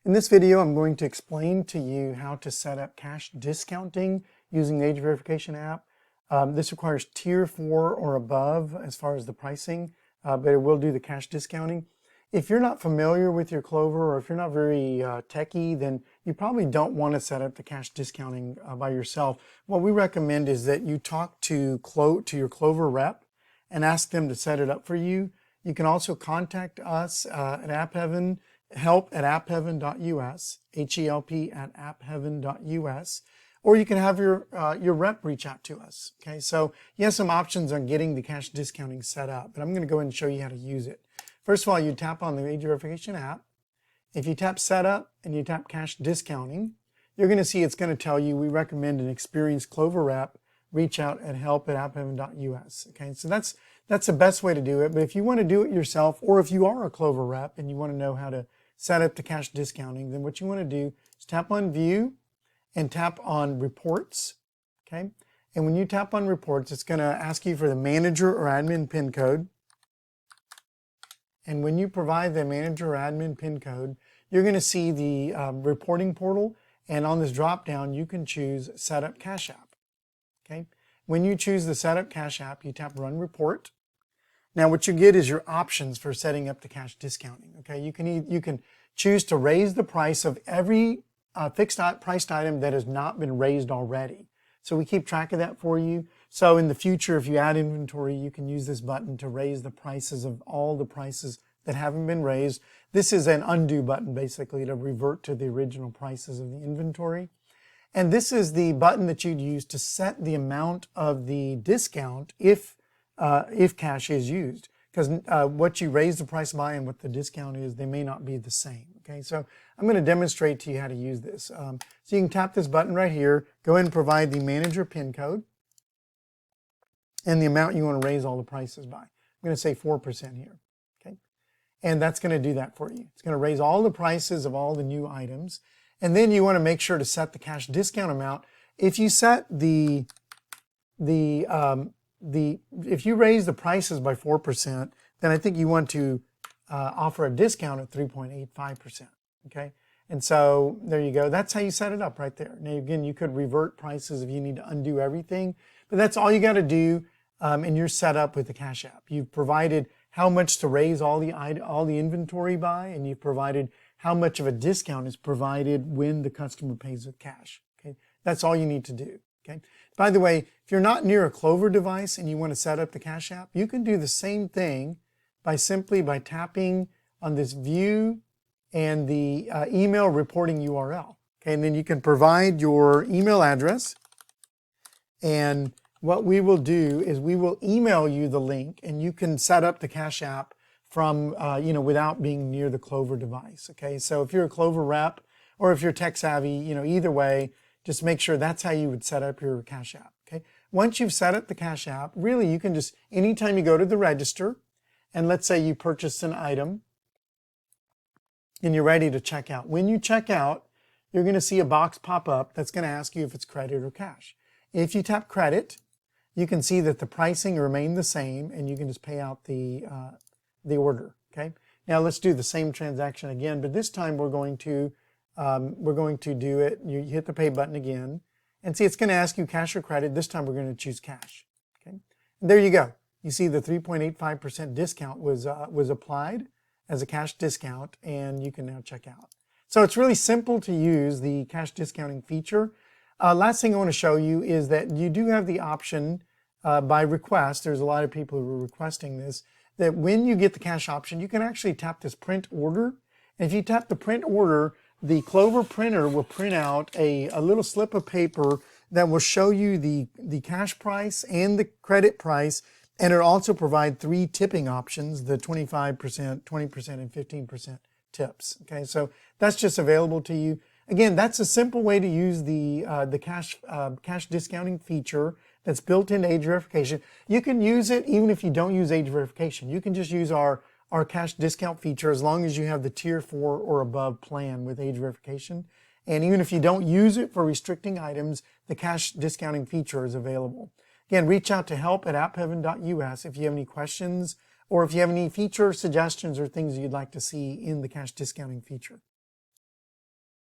In this video, I'm going to explain to you how to set up cash discounting using the Age Verification app. This requires Tier 4 or above as far as the pricing, but it will do the cash discounting. If you're not familiar with your Clover, or if you're not very techy, then you probably don't want to set up the cash discounting by yourself. What we recommend is that you talk to your Clover rep and ask them to set it up for you. You can also contact us at AppHeaven, help@appheaven.us, HELP@appheaven.us, or you can have your rep reach out to us. Okay, so you have some options on getting the cash discounting set up, but I'm going to go ahead and show you how to use it. First of all, you tap on the Age Verification app. If you tap Setup and you tap Cash Discounting, you're going to see it's going to tell you we recommend an experienced Clover rep reach out at help@appheaven.us. Okay, so that's the best way to do it. But if you want to do it yourself, or if you are a Clover rep and you want to know how to set up the cash discounting, then what you want to do is tap on View and tap on Reports. Okay, and when you tap on Reports, it's going to ask you for the manager or admin PIN code. And when you provide the manager or admin PIN code, you're going to see the reporting portal. And on this drop down, you can choose Setup Cash App. Okay. When you choose the Setup Cash App, you tap Run Report. Now what you get is your options for setting up the cash discounting. Okay. You can choose to raise the price of every fixed priced item that has not been raised already. So we keep track of that for you. So in the future, if you add inventory, you can use this button to raise the prices of all the prices that haven't been raised. This is an undo button, basically, to revert to the original prices of the inventory. And this is the button that you'd use to set the amount of the discount if cash is used. Because what you raise the price by and what the discount is, they may not be the same. Okay, so I'm going to demonstrate to you how to use this. So you can tap this button right here, go ahead and provide the manager PIN code and the amount you want to raise all the prices by. I'm going to say 4% here. Okay, and that's going to do that for you. It's going to raise all the prices of all the new items. And then you want to make sure to set the cash discount amount. If you set if you raise the prices by 4%, then I think you want to offer a discount at 3.85%. Okay, and so there you go. That's how you set it up right there. Now again, you could revert prices if you need to undo everything, but that's all you got to do, and you're set up with the Cash App. You've provided how much to raise all the inventory by, and you've provided how much of a discount is provided when the customer pays with cash. Okay, that's all you need to do. Okay. By the way, if you're not near a Clover device and you want to set up the Cash App, you can do the same thing by simply tapping on this View and the email reporting URL. Okay, and then you can provide your email address, and what we will do is we will email you the link, and you can set up the Cash App from without being near the Clover device. Okay, so if you're a Clover rep or if you're tech savvy, either way, just make sure that's how you would set up your Cash App. Okay, once you've set up the Cash App, really you can just, anytime you go to the register, and let's say you purchased an item and you're ready to check out. When you check out, you're going to see a box pop up that's going to ask you if it's credit or cash. If you tap credit, you can see that the pricing remained the same, and you can just pay out the order. Okay. Now let's do the same transaction again, but this time we're going to do it. You hit the pay button again, and see it's going to ask you cash or credit. This time we're going to choose cash. Okay. And there you go. You see the 3.85% discount was applied as a cash discount, and you can now check out. So it's really simple to use the cash discounting feature. Last thing I want to show you is that you do have the option by request. There's a lot of people who are requesting this, that when you get the cash option, you can actually tap this print order. And if you tap the print order, the Clover printer will print out a little slip of paper that will show you the cash price and the credit price. And it'll also provide 3 tipping options, the 25%, 20%, and 15% tips. Okay, so that's just available to you. Again, that's a simple way to use the cash discounting feature that's built into Age Verification. You can use it even if you don't use Age Verification. You can just use our cash discount feature as long as you have the Tier 4 or above plan with Age Verification. And even if you don't use it for restricting items, the cash discounting feature is available. Again, reach out to help@appheaven.us if you have any questions, or if you have any feature suggestions or things you'd like to see in the cash discounting feature.